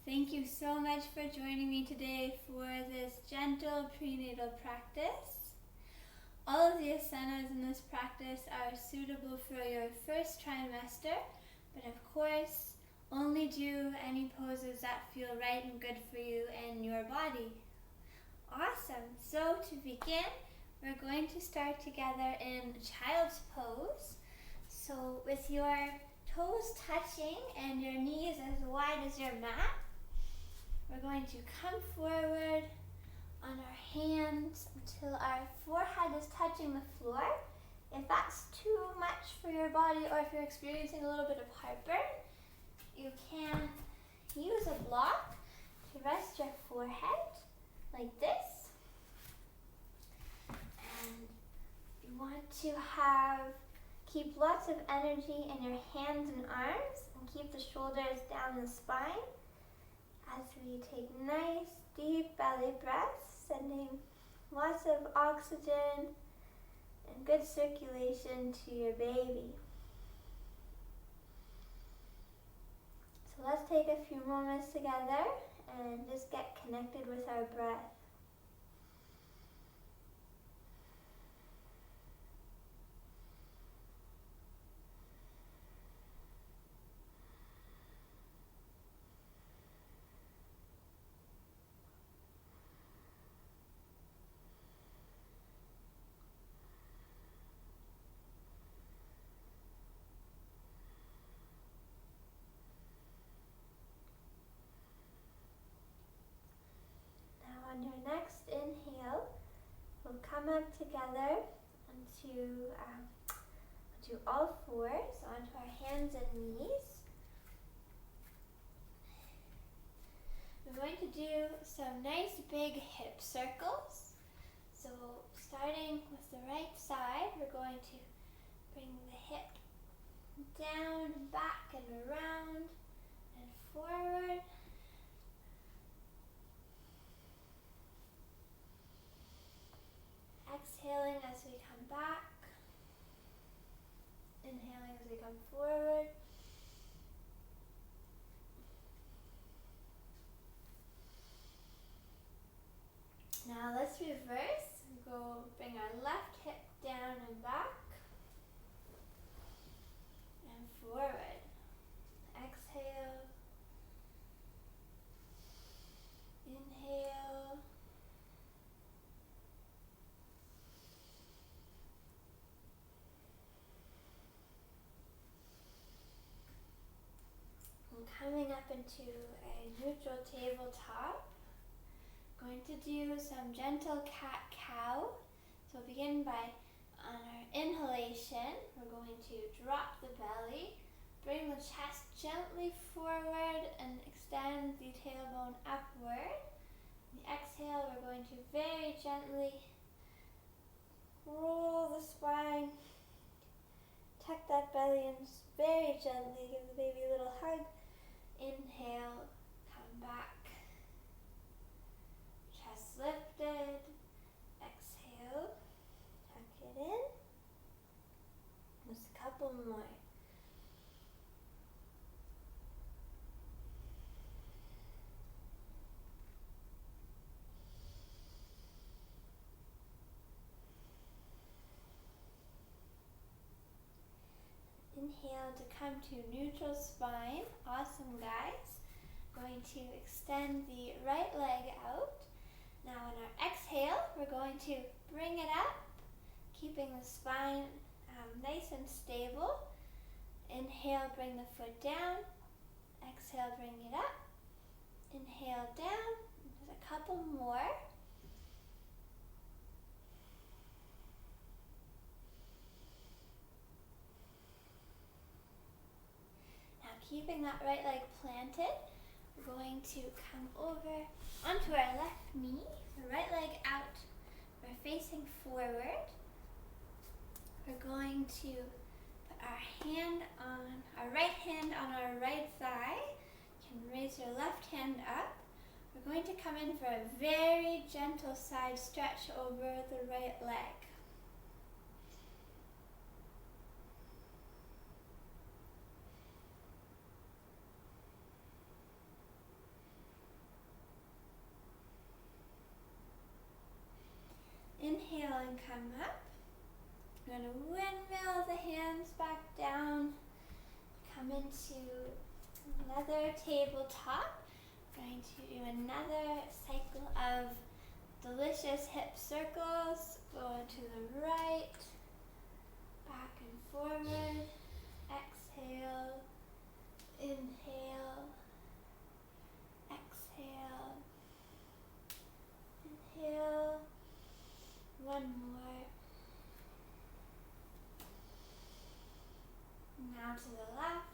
Thank you so much for joining me today for this gentle prenatal practice. All of the asanas in this practice are suitable for your first trimester, but of course, only do any poses that feel right and good for you and your body. Awesome. So to begin, we're going to start together in child's pose. So with your toes touching and your knees as wide as your mat, we're going to come forward on our hands until our forehead is touching the floor. If that's too much for your body, or if you're experiencing a little bit of heartburn, you can use a block to rest your forehead like this. And you want to keep lots of energy in your hands and arms and keep the shoulders down the spine as we take nice deep belly breaths, sending lots of oxygen and good circulation to your baby. So let's take a few moments together and just get connected with our breath. On your next inhale, we'll come up together onto all fours, onto our hands and knees. We're going to do some nice big hip circles. So starting with the right side, we're going to bring the hip down, back, and around, and forward. Exhaling as we come back. Inhaling as we come forward. Now let's reverse. Go bring our left hip down and back. And forward. Exhale. Inhale. Coming up into a neutral tabletop, going to do some gentle cat-cow. So we'll begin by, on our inhalation, we're going to drop the belly, bring the chest gently forward and extend the tailbone upward. The exhale, we're going to very gently roll the spine, tuck that belly in very gently, give the baby a little hug. Inhale, come back, chest lifted, exhale, tuck it in, just a couple more. Inhale to come to neutral spine. Awesome, guys. Going to extend the right leg out. Now on our exhale, we're going to bring it up, keeping the spine nice and stable. Inhale, bring the foot down. Exhale, bring it up. Inhale, down. Just a couple more. Keeping that right leg planted, we're going to come over onto our left knee, the right leg out, we're facing forward. We're going to put our right hand on our right thigh. You can raise your left hand up. We're going to come in for a very gentle side stretch over the right leg. come up. We're going to windmill the hands back down. Come into another tabletop. Going to do another cycle of delicious hip circles. Go to the right, back and forward. Exhale, inhale, exhale, inhale. One more. Now to the left.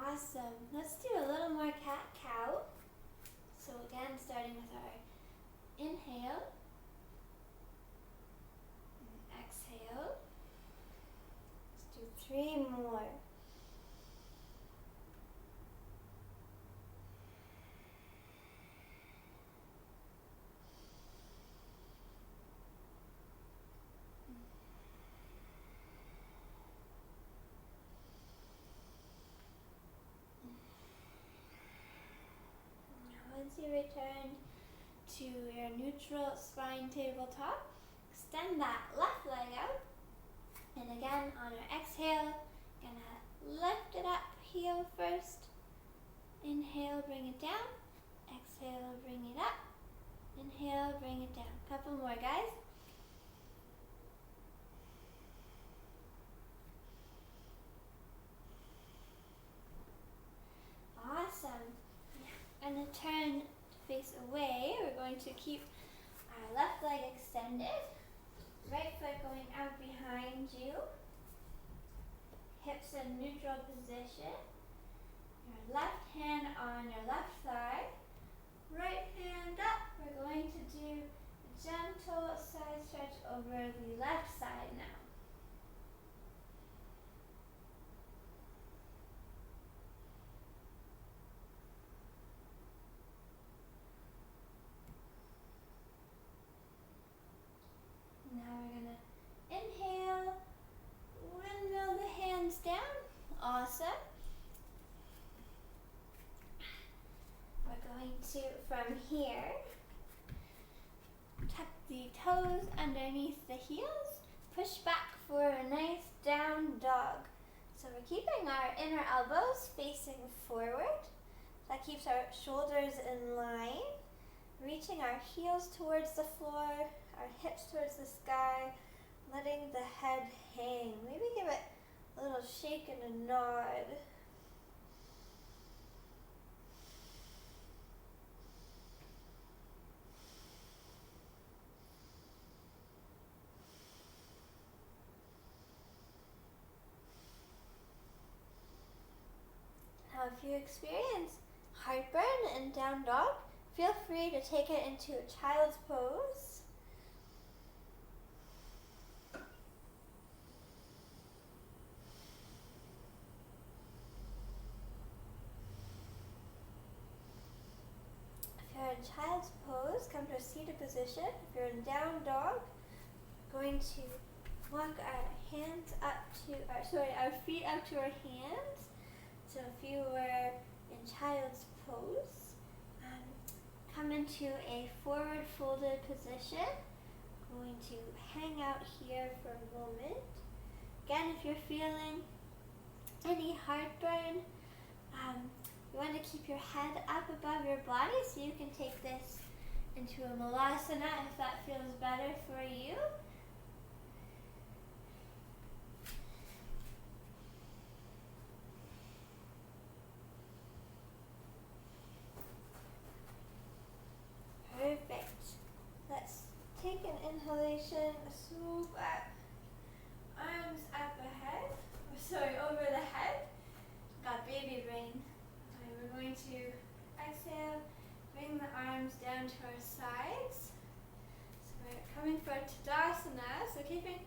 Awesome. Let's do a little more cat-cow. So again, starting with our inhale, and exhale. Let's do 3 more. Once you return to your neutral spine tabletop, extend that left leg out. And again, on our exhale, gonna lift it up, heel first. Inhale, bring it down. Exhale, bring it up. Inhale, bring it down. Couple more, guys. Awesome. I'm going to turn to face away. We're going to keep our left leg extended. Right foot going out behind you. Hips in neutral position. Your left hand on your left thigh. Right hand up. We're going to do a gentle side stretch over the left side now. Now we're going to inhale, windmill the hands down. Awesome. We're going to, from here, tuck the toes underneath the heels, push back for a nice down dog. So we're keeping our inner elbows facing forward. That keeps our shoulders in line, reaching our heels towards the floor, our hips towards the sky, letting the head hang. Maybe give it a little shake and a nod. Now if you experience heartburn in down dog, feel free to take it into a child's pose. If you're in child's pose, come to a seated position. If you're in down dog, we're going to walk our hands up to our feet up to our hands. So if you were in child's pose, come into a forward folded position. Going to hang out here for a moment. Again, if you're feeling any heartburn, you want to keep your head up above your body, so you can take this into a malasana if that feels better for you. Perfect. Let's take an inhalation, swoop up, arms up ahead, over the head. Got baby brain. We're going to exhale, bring the arms down to our sides. So we're coming for Tadasana, so keeping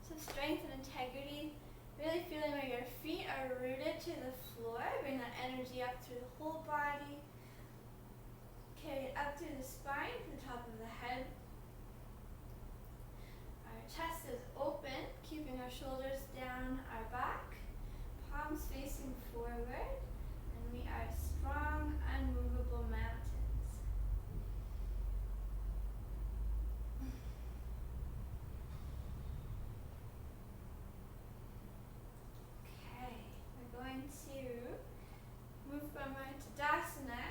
some strength and integrity, really feeling where your feet are rooted to the floor. Bring that energy up through the whole body. carried up through the spine to the top of the head. Our chest is open, keeping our shoulders down our back, palms facing forward, and we are strong, unmovable mountains. Okay, we're going to move from our Tadasana.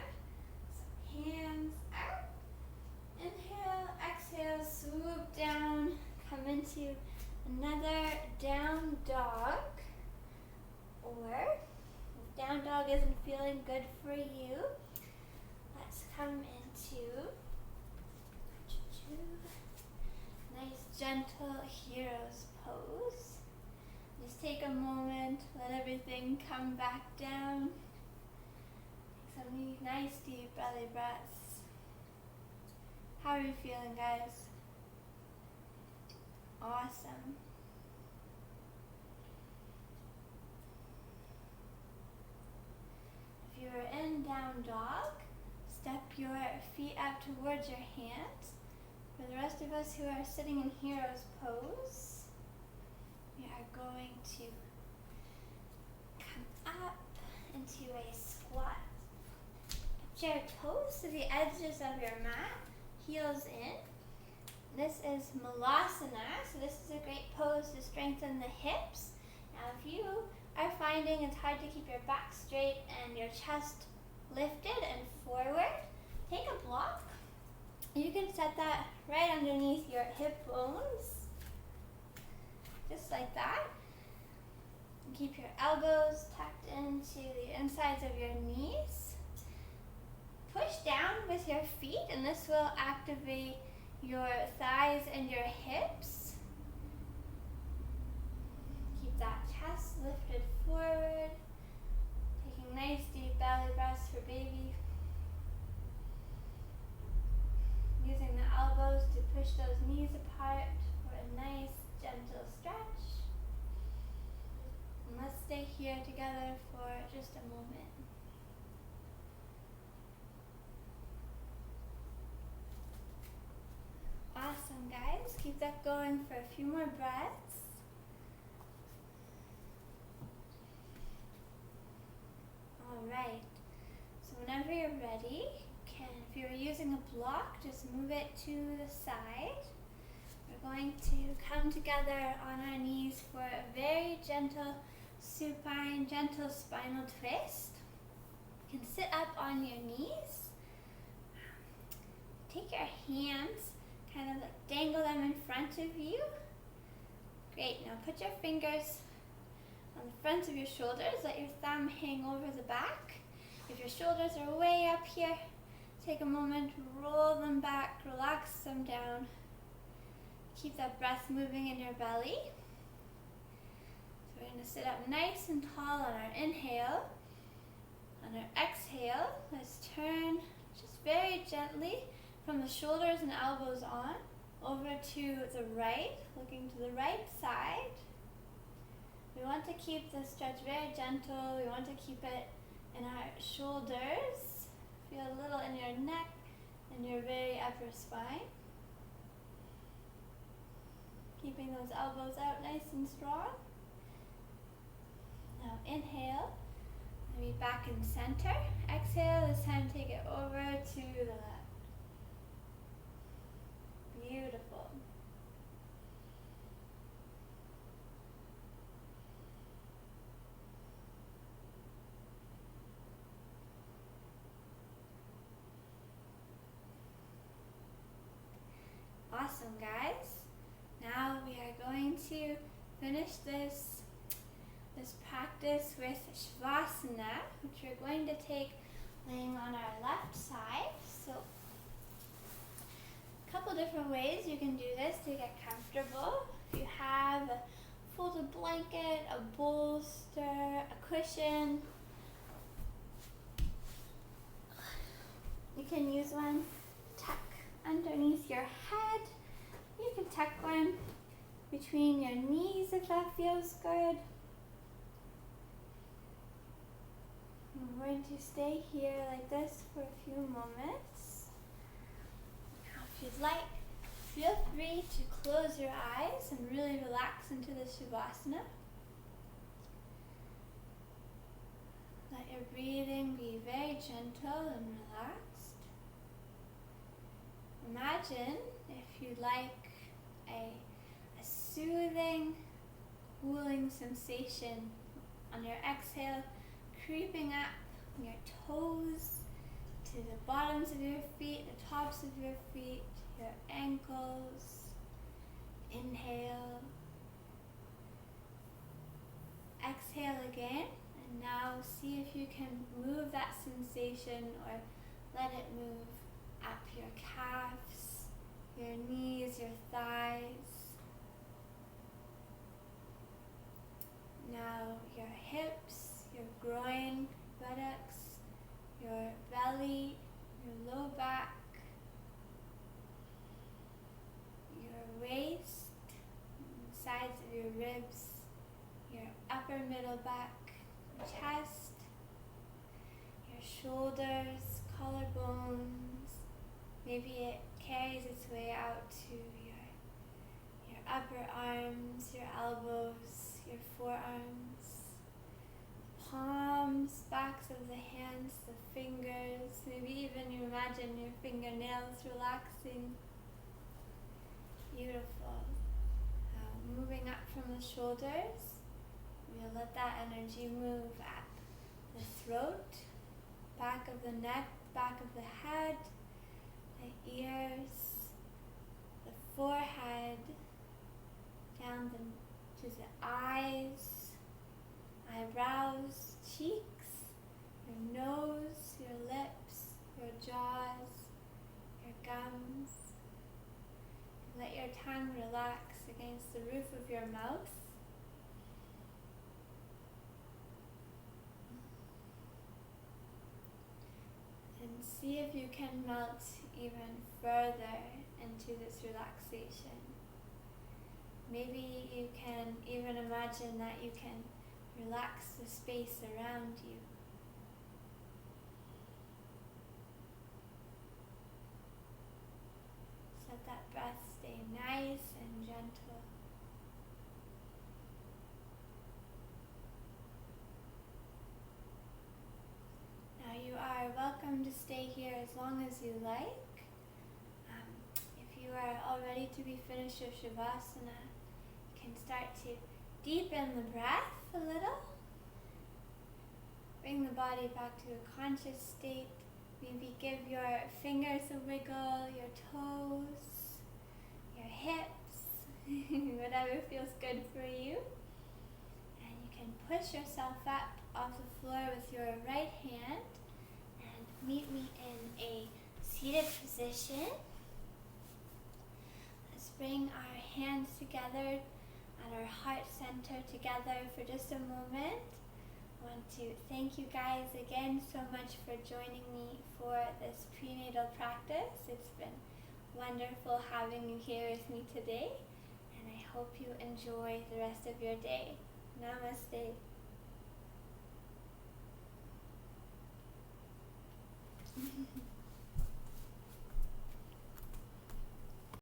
So hands out. Inhale, exhale, swoop down, come into another down dog. Or if down dog isn't feeling good for you, let's come into nice gentle hero's pose. Just take a moment, let everything come back down. Take some nice deep belly breaths. How are you feeling, guys? Awesome. If you are in down dog, step your feet up towards your hands. For the rest of us who are sitting in hero's pose, we are going to come up into a squat. Put your toes to the edges of your mat, heels in. This is Malasana, so this is a great pose to strengthen the hips. Now if you are finding it's hard to keep your back straight and your chest lifted and forward, take a block. You can set that right underneath your hip bones, just like that. And keep your elbows tucked into the insides of your knees. Push down with your feet, and this will activate your thighs and your hips. Keep that chest lifted forward. Taking nice deep belly breaths for baby. Using the elbows to push those knees apart for a nice gentle stretch. And let's stay here together for just a moment. Awesome, guys. Keep that going for a few more breaths. Alright, so whenever you're ready, if you're using a block, just move it to the side. We're going to come together on our knees for a very gentle supine, gentle spinal twist. You can sit up on your knees. Take your hands, kind of like dangle them in front of you. Great, now put your fingers on the front of your shoulders, let your thumb hang over the back. If your shoulders are way up here, take a moment, roll them back, relax them down. Keep that breath moving in your belly. So we're going to sit up nice and tall on our inhale. On our exhale, let's turn just very gently from the shoulders and elbows on over to the right, looking to the right side. We want to keep the stretch very gentle. We want to keep it in our shoulders. Feel a little in your neck and your very upper spine. Keeping those elbows out nice and strong. Now inhale, maybe back in center. Exhale, this time take it over to the left. Beautiful. Awesome, guys. Now we are going to finish this practice with Shavasana, which we're going to take laying on our left side. So a couple different ways you can do this to get comfortable. If you have a folded blanket, a bolster, a cushion, you can use one tuck underneath your head. You can tuck one between your knees if that feels good. I'm going to stay here like this for a few moments. If you'd like, feel free to close your eyes and really relax into the Shavasana. Let your breathing be very gentle and relaxed. Imagine, if you'd like, a soothing, cooling sensation on your exhale, creeping up your toes to the bottoms of your feet, the tops of your feet, your ankles. Inhale. Exhale again, and now see if you can move that sensation or let it move up your calves, your knees, your thighs. Now your hips, your groin, buttocks, your belly, your low back, your waist, sides of your ribs, your upper middle back, chest, your shoulders, collarbones. Maybe it carries its way out to your upper arms, your elbows, your forearms, palms, backs of the hands, the fingers. Maybe even you imagine your fingernails relaxing. Beautiful. Moving up from the shoulders, we'll let that energy move up the throat, back of the neck, back of the head, the ears, the forehead, down to the eyes, eyebrows, cheeks, your nose, your lips, your jaws, your gums. Let your tongue relax against the roof of your mouth. And see if you can melt even further into this relaxation. Maybe you can even imagine that you can relax the space around you. Let that breath stay nice and gentle. Now you are welcome to stay here as long as you like. If you are all ready to be finished your Shavasana, you can start to deepen the breath a little. Bring the body back to a conscious state. Maybe give your fingers a wiggle, your toes, your hips, whatever feels good for you. And you can push yourself up off the floor with your right hand and meet me in a seated position. Let's bring our hands together at our heart center together for just a moment. I want to thank you guys again so much for joining me for this prenatal practice. It's been wonderful having you here with me today, and I hope you enjoy the rest of your day. Namaste.